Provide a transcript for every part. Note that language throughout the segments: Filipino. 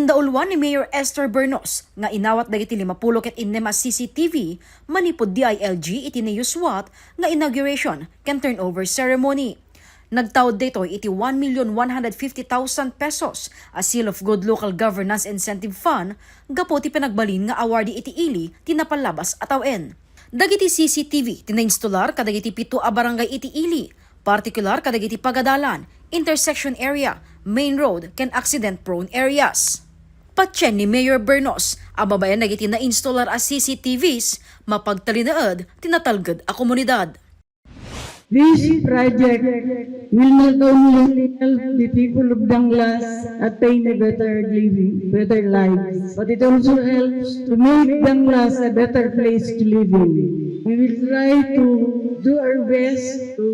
Gindaulwan ni Mayor Esther Bernos nga inawat dagiti 50 ket inema CCTV manipod DILG iti niyuswat nga inauguration ken turnover ceremony. Nagtawd dito iti 1,150,000 pesos a Seal of Good Local Governance Incentive Fund gapo ti pinagbalin nga awardee iti ili tinapalabas atawen. Dagiti CCTV tinainstolar kadagiti 7 a barangay iti ili, partikular kadagiti pagadalan, intersection area, main road ken accident-prone areas. Patyen ni Mayor Bernos, ababayan nagiti na-installer as CCTVs, mapagtalinaad, tinatalgad a komunidad. This project will not only help the people of Danglas attain a better living, better lives, but it also helps to make Danglas a better place to live in. We will try to do our best to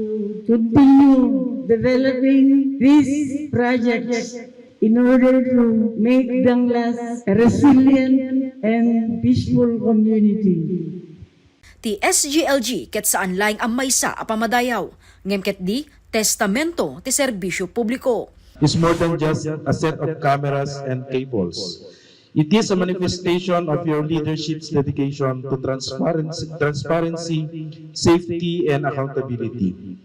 continue developing these projects in order to make Danglas a resilient and peaceful community. Ti SGLG ket saan laing ang maysa a pamadayaw, ngem ket di testamento ti serbisyo publiko. Is more than just a set of cameras and cables. It is a manifestation of your leadership's dedication to transparency, safety, and accountability.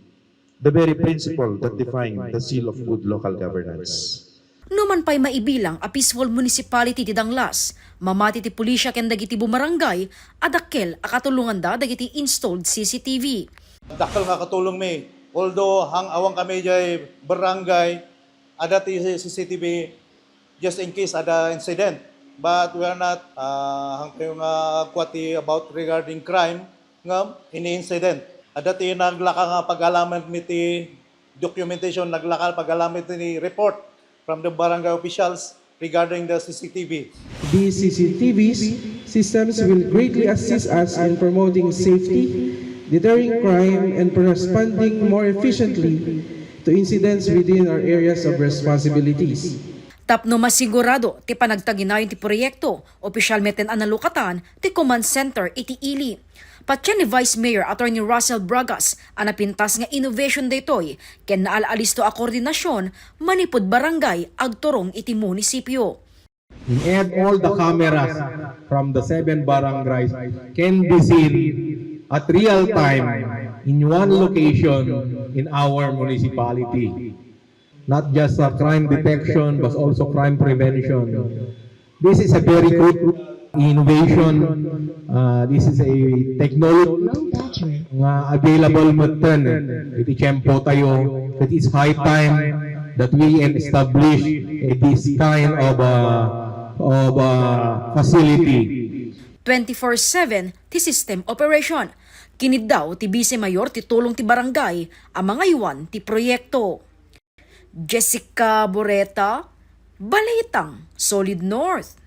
The very principle that define the seal of good local governance. Numan pa'y maibilang a peaceful municipality ti Danglas, mamati ti pulisya ken dagiti bumarangay, adakkel a katulungan da dagiti installed CCTV. Dakkel nga katulong mi, although hang awang kami jay barangay, ada ti CCTV just in case ada incident. But we are not hang kayo nga kwati about regarding crime nga ini-incident. Ada ti naglaka nga pag-alaman mi ti documentation, naglaka pag-alaman ti report from the barangay officials regarding the CCTV. These CCTV systems will greatly assist us in promoting safety, deterring crime, and responding more efficiently to incidents within our areas of responsibilities. Tapno masigurado ti panagtaginayon ti proyekto, opisyal meten analukatan ti command center iti ili. Patyan ni Vice Mayor Attorney Russell Bragas anapintas nga innovation daytoy ken naalaalisto a koordinasyon manipod barangay agturong iti munisipyo. In add all the cameras from the 7 barangays can be seen at real time in one location in our municipality. Not just crime detection but also crime prevention. This is a very good innovation. This is a technology nga available meten iti tiyempo tayo. It is high time that we establish this kind of facility. 24/7 ti system operation. Kinid daw ti Vice Mayor ti tulong ti barangay ang mga iwan ti proyekto. Jessica Boreta, Balitang, Solid North.